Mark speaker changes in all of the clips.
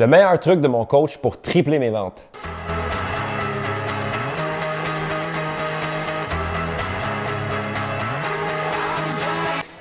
Speaker 1: Le meilleur truc de mon coach pour tripler mes ventes.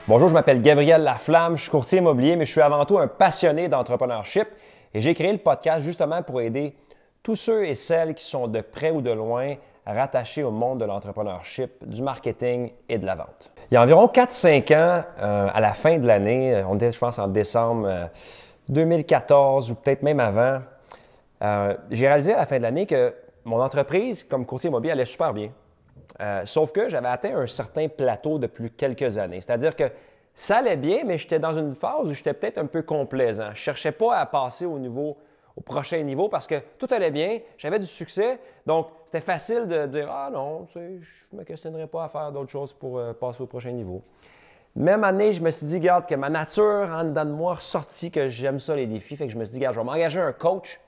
Speaker 1: Bonjour, je m'appelle Gabriel Laflamme, je suis courtier immobilier, mais je suis avant tout un passionné d'entrepreneurship et j'ai créé le podcast justement pour aider tous ceux et celles qui sont de près ou de loin rattachés au monde de l'entrepreneurship, du marketing et de la vente. Il y a environ 4-5 ans, à la fin de l'année, on était je pense en décembre 2014 ou peut-être même avant, j'ai réalisé à la fin de l'année que mon entreprise comme courtier immobilier allait super bien. Sauf que j'avais atteint un certain plateau depuis quelques années. C'est-à-dire que ça allait bien, mais j'étais dans une phase où j'étais peut-être un peu complaisant. Je ne cherchais pas à passer au prochain niveau parce que tout allait bien, j'avais du succès. Donc, c'était facile de dire « Ah non, je ne me questionnerai pas à faire d'autres choses pour passer au prochain niveau. » Même année, je me suis dit, regarde, que ma nature en dedans de moi ressortit, que j'aime ça les défis. Fait que je me suis dit, regarde, je vais m'engager un coach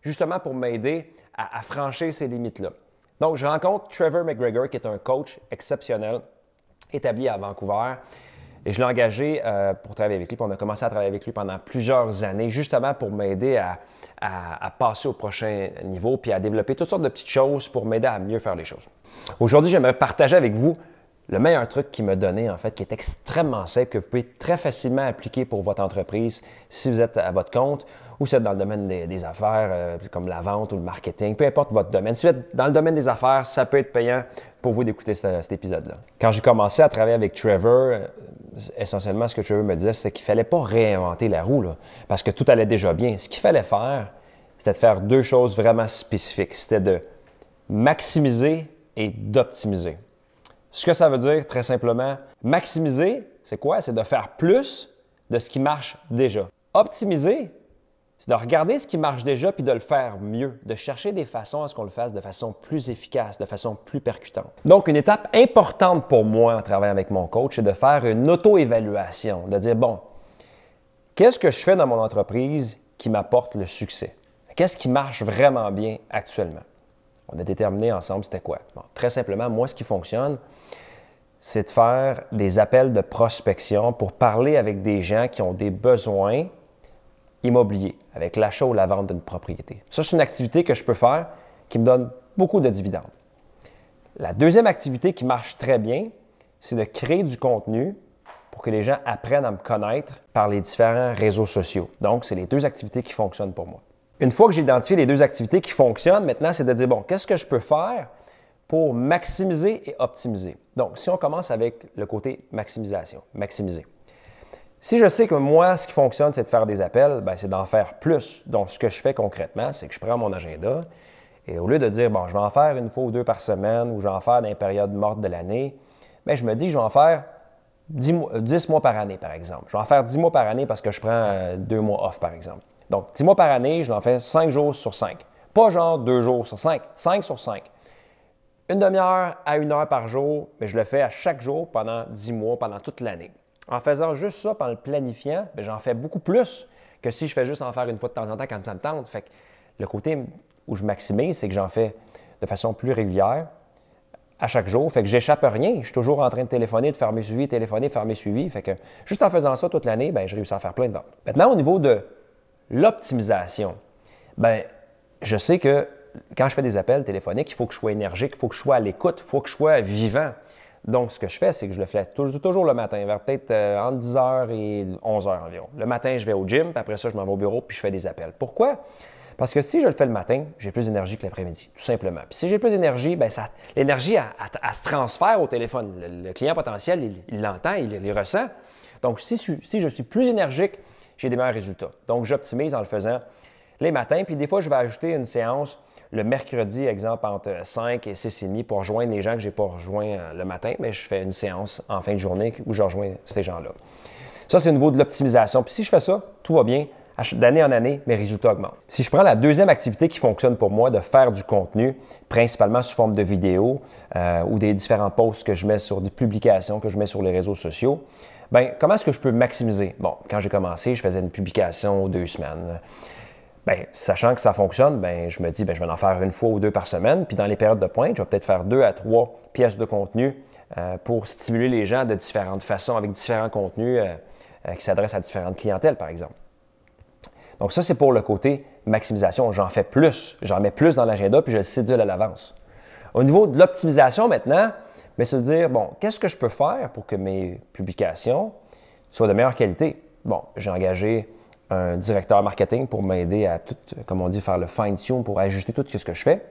Speaker 1: justement pour m'aider à franchir ces limites-là. Donc, je rencontre Trevor McGregor, qui est un coach exceptionnel, établi à Vancouver. Et je l'ai engagé pour travailler avec lui. Puis on a commencé à travailler avec lui pendant plusieurs années, justement pour m'aider à passer au prochain niveau, puis à développer toutes sortes de petites choses pour m'aider à mieux faire les choses. Aujourd'hui, j'aimerais partager avec vous le meilleur truc qu'il m'a donné, en fait, qui est extrêmement simple, que vous pouvez très facilement appliquer pour votre entreprise si vous êtes à votre compte ou si vous êtes dans le domaine des affaires, comme la vente ou le marketing, peu importe votre domaine. Si vous êtes dans le domaine des affaires, ça peut être payant pour vous d'écouter cet épisode-là. Quand j'ai commencé à travailler avec Trevor, essentiellement, ce que Trevor me disait, c'était qu'il ne fallait pas réinventer la roue, là, parce que tout allait déjà bien. Ce qu'il fallait faire, c'était de faire deux choses vraiment spécifiques. C'était de maximiser et d'optimiser. Ce que ça veut dire, très simplement, maximiser, c'est quoi? C'est de faire plus de ce qui marche déjà. Optimiser, c'est de regarder ce qui marche déjà puis de le faire mieux, de chercher des façons à ce qu'on le fasse de façon plus efficace, de façon plus percutante. Donc, une étape importante pour moi en travaillant avec mon coach, c'est de faire une auto-évaluation, de dire, bon, qu'est-ce que je fais dans mon entreprise qui m'apporte le succès? Qu'est-ce qui marche vraiment bien actuellement? On a déterminé ensemble c'était quoi. Bon, très simplement, moi, ce qui fonctionne, c'est de faire des appels de prospection pour parler avec des gens qui ont des besoins immobiliers, avec l'achat ou la vente d'une propriété. Ça, c'est une activité que je peux faire qui me donne beaucoup de dividendes. La deuxième activité qui marche très bien, c'est de créer du contenu pour que les gens apprennent à me connaître par les différents réseaux sociaux. Donc, c'est les deux activités qui fonctionnent pour moi. Une fois que j'ai identifié les deux activités qui fonctionnent, maintenant, c'est de dire, bon, qu'est-ce que je peux faire pour maximiser et optimiser? Donc, si on commence avec le côté maximisation, maximiser. Si je sais que moi, ce qui fonctionne, c'est de faire des appels, bien, c'est d'en faire plus. Donc, ce que je fais concrètement, c'est que je prends mon agenda et au lieu de dire, bon, je vais en faire une fois ou deux par semaine ou je vais en faire dans les périodes mortes de l'année, bien, je me dis, je vais en faire 10 mois par année, par exemple. Je vais en faire 10 mois par année parce que je prends 2 mois off, par exemple. Donc, 10 mois par année, je l'en fais 5 jours sur 5. Pas genre 2 jours sur 5, 5 sur 5. Une demi-heure à 1 heure par jour, mais je le fais à chaque jour pendant 10 mois, pendant toute l'année. En faisant juste ça, en le planifiant, bien, j'en fais beaucoup plus que si je fais juste en faire une fois de temps en temps quand ça me tente. Fait que le côté où je maximise, c'est que j'en fais de façon plus régulière à chaque jour. Fait que j'échappe à rien. Je suis toujours en train de téléphoner, de faire mes suivis, téléphoner, de faire mes suivis. Fait que juste en faisant ça toute l'année, bien, je réussis à faire plein de ventes. Maintenant, au niveau de l'optimisation, bien, je sais que quand je fais des appels téléphoniques, il faut que je sois énergique, il faut que je sois à l'écoute, il faut que je sois vivant. Donc, ce que je fais, c'est que je le fais toujours le matin, vers peut-être entre 10h et 11h environ. Le matin, je vais au gym, puis après ça, je m'en vais au bureau, puis je fais des appels. Pourquoi? Parce que si je le fais le matin, j'ai plus d'énergie que l'après-midi, tout simplement. Puis si j'ai plus d'énergie, bien, l'énergie, elle se transfère au téléphone. Le client potentiel, il l'entend, il ressent. Donc, si je suis plus énergique, j'ai des meilleurs résultats. Donc, j'optimise en le faisant les matins. Puis des fois, je vais ajouter une séance le mercredi, exemple, entre 5 et 6h30 pour rejoindre les gens que je n'ai pas rejoints le matin. Mais je fais une séance en fin de journée où je rejoins ces gens-là. Ça, c'est au niveau de l'optimisation. Puis si je fais ça, tout va bien. D'année en année, mes résultats augmentent. Si je prends la deuxième activité qui fonctionne pour moi, de faire du contenu, principalement sous forme de vidéos ou des différents posts que je mets sur des publications que je mets sur les réseaux sociaux, bien, comment est-ce que je peux maximiser? Bon, quand j'ai commencé, je faisais une publication 2 semaines. Bien, sachant que ça fonctionne, bien, je me dis, bien, je vais en faire une fois ou 2 par semaine. Puis dans les périodes de pointe, je vais peut-être faire 2 à 3 pièces de contenu pour stimuler les gens de différentes façons, avec différents contenus qui s'adressent à différentes clientèles, par exemple. Donc ça, c'est pour le côté maximisation. J'en fais plus, j'en mets plus dans l'agenda, puis je le cédule à l'avance. Au niveau de l'optimisation maintenant, mais se dire, bon, qu'est-ce que je peux faire pour que mes publications soient de meilleure qualité? Bon, j'ai engagé un directeur marketing pour m'aider à tout, comme on dit, faire le fine-tune, pour ajuster tout ce que je fais.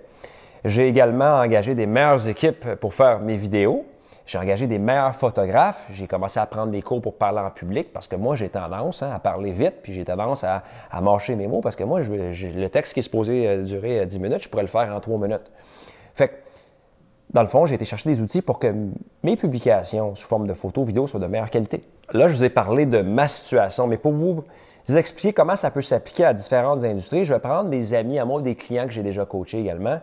Speaker 1: J'ai également engagé des meilleures équipes pour faire mes vidéos. J'ai engagé des meilleurs photographes. J'ai commencé à prendre des cours pour parler en public parce que moi, j'ai tendance à parler vite, puis j'ai tendance à mâcher mes mots parce que moi, le texte qui est supposé durer 10 minutes, je pourrais le faire en 3 minutes. Fait que, dans le fond, j'ai été chercher des outils pour que mes publications sous forme de photos, vidéos soient de meilleure qualité. Là, je vous ai parlé de ma situation, mais pour vous expliquer comment ça peut s'appliquer à différentes industries, je vais prendre des amis à moi, des clients que j'ai déjà coachés également,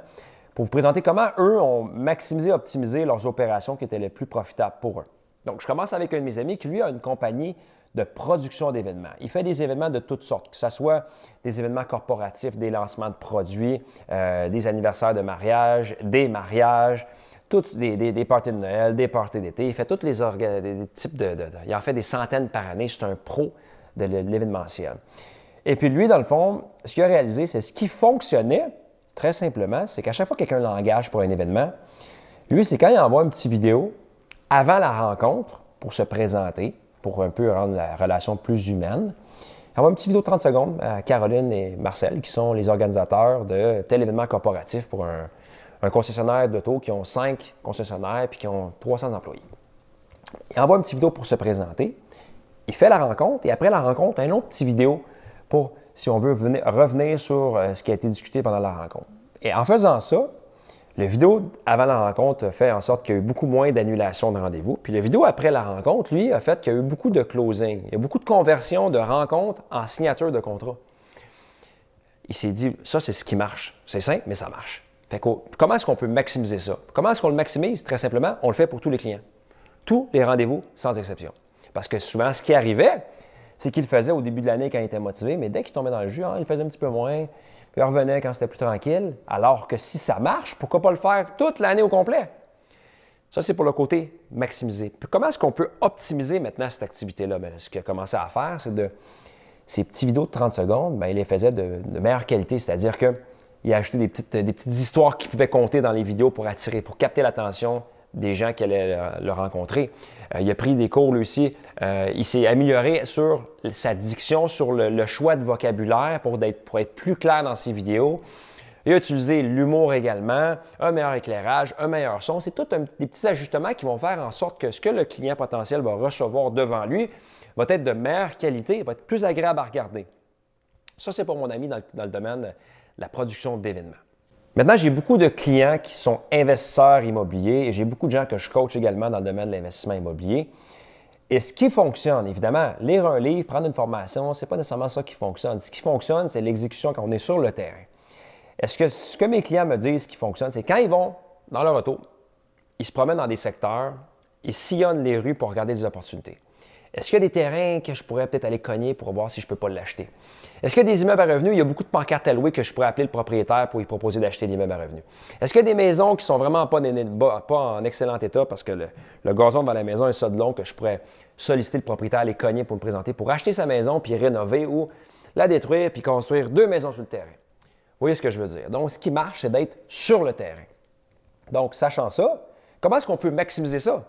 Speaker 1: pour vous présenter comment eux ont maximisé, optimisé leurs opérations qui étaient les plus profitables pour eux. Donc, je commence avec un de mes amis qui, lui, a une compagnie de production d'événements. Il fait des événements de toutes sortes, que ce soit des événements corporatifs, des lancements de produits, des anniversaires de mariage, des mariages, des parties de Noël, des parties d'été. Il fait tous des types il en fait des centaines par année. C'est un pro de l'événementiel. Et puis lui, dans le fond, ce qu'il a réalisé, c'est ce qui fonctionnait, très simplement, c'est qu'à chaque fois que quelqu'un l'engage pour un événement, lui, c'est quand il envoie une petite vidéo avant la rencontre pour se présenter, pour un peu rendre la relation plus humaine. Il envoie une petite vidéo de 30 secondes à Caroline et Marcel, qui sont les organisateurs de tel événement corporatif pour un concessionnaire d'auto qui ont 5 concessionnaires puis qui ont 300 employés. Il envoie une petite vidéo pour se présenter. Il fait la rencontre et après la rencontre, une autre petite vidéo pour, si on veut, revenir sur ce qui a été discuté pendant la rencontre. Et en faisant ça, la vidéo avant la rencontre fait en sorte qu'il y a eu beaucoup moins d'annulations de rendez-vous. Puis la vidéo après la rencontre, lui, a fait qu'il y a eu beaucoup de closing. Il y a beaucoup de conversions de rencontres en signature de contrat. Il s'est dit, ça, c'est ce qui marche. C'est simple, mais ça marche. Fait que, comment est-ce qu'on peut maximiser ça? Comment est-ce qu'on le maximise? Très simplement, on le fait pour tous les clients. Tous les rendez-vous, sans exception. Parce que souvent, ce qui arrivait, c'est qu'il le faisait au début de l'année quand il était motivé, mais dès qu'il tombait dans le jus, il le faisait un petit peu moins, puis il revenait quand c'était plus tranquille. Alors que si ça marche, pourquoi pas le faire toute l'année au complet? Ça, c'est pour le côté maximiser. Puis comment est-ce qu'on peut optimiser maintenant cette activité-là? Bien, ce qu'il a commencé à faire, c'est ces petites vidéos de 30 secondes, bien, il les faisait de meilleure qualité, c'est-à-dire qu'il a ajouté des petites histoires qui pouvaient compter dans les vidéos pour attirer, pour capter l'attention des gens qui allaient le rencontrer. Il a pris des cours, lui aussi. Il s'est amélioré sur sa diction, sur le choix de vocabulaire pour être plus clair dans ses vidéos. Il a utilisé l'humour également, un meilleur éclairage, un meilleur son. C'est tous des petits ajustements qui vont faire en sorte que ce que le client potentiel va recevoir devant lui va être de meilleure qualité, va être plus agréable à regarder. Ça, c'est pour mon ami dans le domaine de la production d'événements. Maintenant, j'ai beaucoup de clients qui sont investisseurs immobiliers et j'ai beaucoup de gens que je coach également dans le domaine de l'investissement immobilier. Et ce qui fonctionne, évidemment, lire un livre, prendre une formation, ce n'est pas nécessairement ça qui fonctionne. Ce qui fonctionne, c'est l'exécution quand on est sur le terrain. Est-ce que ce que mes clients me disent qui fonctionne, c'est quand ils vont dans leur auto, ils se promènent dans des secteurs, ils sillonnent les rues pour regarder des opportunités. Est-ce qu'il y a des terrains que je pourrais peut-être aller cogner pour voir si je ne peux pas l'acheter? Est-ce qu'il y a des immeubles à revenus? Il y a beaucoup de pancartes à louer que je pourrais appeler le propriétaire pour lui proposer d'acheter l'immeuble à revenus. Est-ce qu'il y a des maisons qui sont vraiment pas en excellent état parce que le gazon devant la maison est ça de long que je pourrais solliciter le propriétaire, les cogner pour me présenter, pour acheter sa maison puis rénover ou la détruire puis construire 2 maisons sur le terrain? Vous voyez ce que je veux dire? Donc, ce qui marche, c'est d'être sur le terrain. Donc, sachant ça, comment est-ce qu'on peut maximiser ça?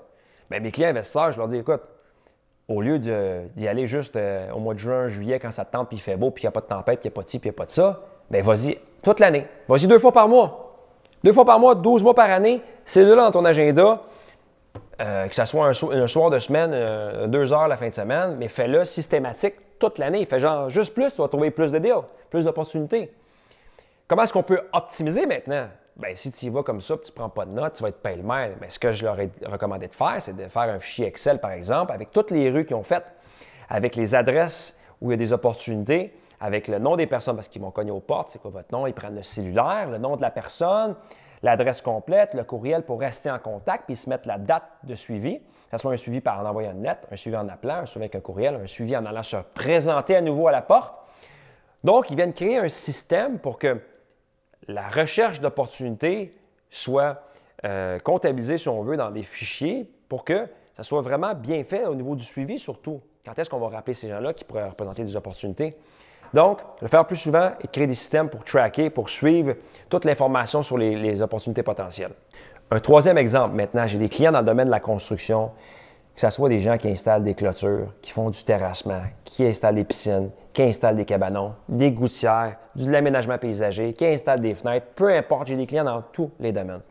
Speaker 1: Bien, mes clients investisseurs, je leur dis, écoute, au lieu d'y aller juste au mois de juin, juillet, quand ça te tente, puis il fait beau, puis il n'y a pas de tempête, puis il n'y a pas de ci, puis il n'y a pas de ça, bien, vas-y toute l'année. Vas-y 2 fois par mois. 2 fois par mois, 12 mois par année. C'est là dans ton agenda, que ce soit un soir de semaine, 2 heures la fin de semaine, mais fais-le systématique toute l'année. Fais genre juste plus, tu vas trouver plus de deals, plus d'opportunités. Comment est-ce qu'on peut optimiser maintenant? Bien, si tu y vas comme ça, tu ne prends pas de notes, tu vas être pêle-mêle. Mais ce que je leur ai recommandé de faire, c'est de faire un fichier Excel, par exemple, avec toutes les rues qu'ils ont faites, avec les adresses où il y a des opportunités, avec le nom des personnes, parce qu'ils vont cogner aux portes, c'est quoi votre nom? Ils prennent le cellulaire, le nom de la personne, l'adresse complète, le courriel pour rester en contact, puis ils se mettent la date de suivi, que ce soit un suivi en envoyant une lettre, un suivi en appelant, un suivi avec un courriel, un suivi en allant se présenter à nouveau à la porte. Donc, ils viennent créer un système pour que la recherche d'opportunités soit comptabilisée, si on veut, dans des fichiers pour que ça soit vraiment bien fait au niveau du suivi, surtout. Quand est-ce qu'on va rappeler ces gens-là qui pourraient représenter des opportunités? Donc, le faire plus souvent et créer des systèmes pour tracker, pour suivre toute l'information sur les opportunités potentielles. Un troisième exemple maintenant, j'ai des clients dans le domaine de la construction, que ce soit des gens qui installent des clôtures, qui font du terrassement, qui installent des piscines, qui installent des cabanons, des gouttières, de l'aménagement paysager, qui installent des fenêtres, peu importe, j'ai des clients dans tous les domaines.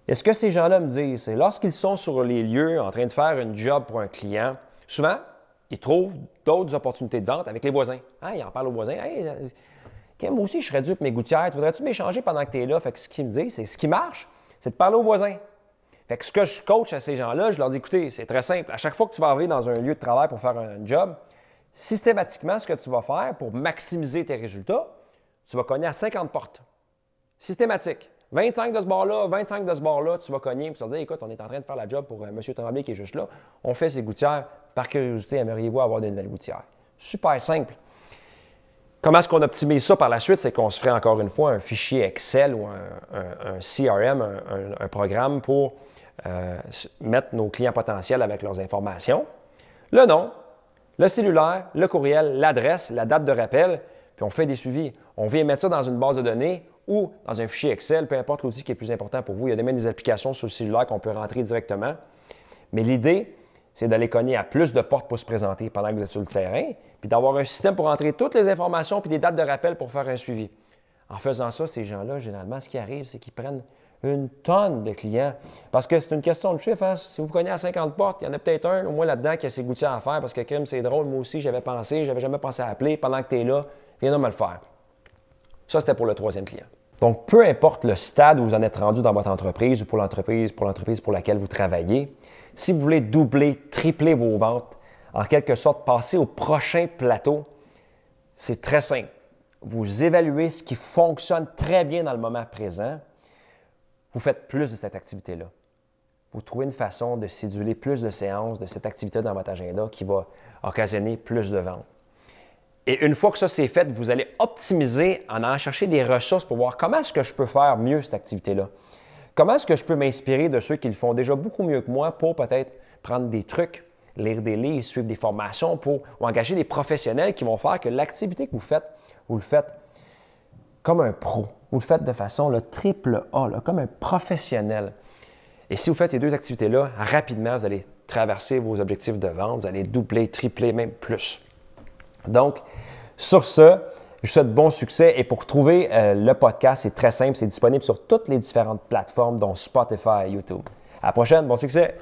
Speaker 1: Et ce que ces gens-là me disent, c'est lorsqu'ils sont sur les lieux en train de faire une job pour un client, souvent, ils trouvent d'autres opportunités de vente avec les voisins. Hein, ils en parlent aux voisins. Hey, moi aussi, je serais dû pour mes gouttières. Voudrais-tu m'échanger pendant que tu es là? Fait que ce qu'ils me disent, c'est ce qui marche, c'est de parler aux voisins. Fait que ce que je coach à ces gens-là, je leur dis, écoutez, c'est très simple. À chaque fois que tu vas arriver dans un lieu de travail pour faire un job, systématiquement, ce que tu vas faire pour maximiser tes résultats, tu vas cogner à 50 portes. Systématique. 25 de ce bord-là, 25 de ce bord-là, tu vas cogner et tu vas dire, écoute, on est en train de faire la job pour M. Tremblay qui est juste là. On fait ses gouttières. Par curiosité, aimeriez-vous avoir de nouvelles gouttières? Super simple. Comment est-ce qu'on optimise ça par la suite? C'est qu'on se ferait encore une fois un fichier Excel ou un CRM, un programme pour mettre nos clients potentiels avec leurs informations. Le nom, le cellulaire, le courriel, l'adresse, la date de rappel, puis on fait des suivis. On vient mettre ça dans une base de données ou dans un fichier Excel, peu importe l'outil qui est plus important pour vous. Il y a même des applications sur le cellulaire qu'on peut rentrer directement. Mais l'idée, c'est d'aller cogner à plus de portes pour se présenter pendant que vous êtes sur le terrain, puis d'avoir un système pour entrer toutes les informations puis des dates de rappel pour faire un suivi. En faisant ça, ces gens-là, généralement, ce qui arrive, c'est qu'ils prennent une tonne de clients. Parce que c'est une question de chiffre. Hein? Si vous cognez à 50 portes, il y en a peut-être un au moins là-dedans qui a ses gouttières à faire parce que crime, c'est drôle, moi aussi, j'avais jamais pensé à appeler. Pendant que tu es là, viens me le faire. Ça, c'était pour le troisième client. Donc, peu importe le stade où vous en êtes rendu dans votre entreprise ou pour l'entreprise pour laquelle vous travaillez, si vous voulez doubler, tripler vos ventes, en quelque sorte passer au prochain plateau, c'est très simple. Vous évaluez ce qui fonctionne très bien dans le moment présent. Vous faites plus de cette activité-là. Vous trouvez une façon de céduler plus de séances de cette activité dans votre agenda qui va occasionner plus de ventes. Et une fois que ça c'est fait, vous allez optimiser en allant chercher des ressources pour voir comment est-ce que je peux faire mieux cette activité-là. Comment est-ce que je peux m'inspirer de ceux qui le font déjà beaucoup mieux que moi pour peut-être prendre des trucs, lire des livres, suivre des formations ou engager des professionnels qui vont faire que l'activité que vous le faites comme un pro. Vous le faites de façon triple A, comme un professionnel. Et si vous faites ces deux activités-là, rapidement, vous allez traverser vos objectifs de vente, vous allez doubler, tripler, même plus. Donc, sur ce, je vous souhaite bon succès. Et pour trouver le podcast, c'est très simple, c'est disponible sur toutes les différentes plateformes, dont Spotify et YouTube. À la prochaine, bon succès!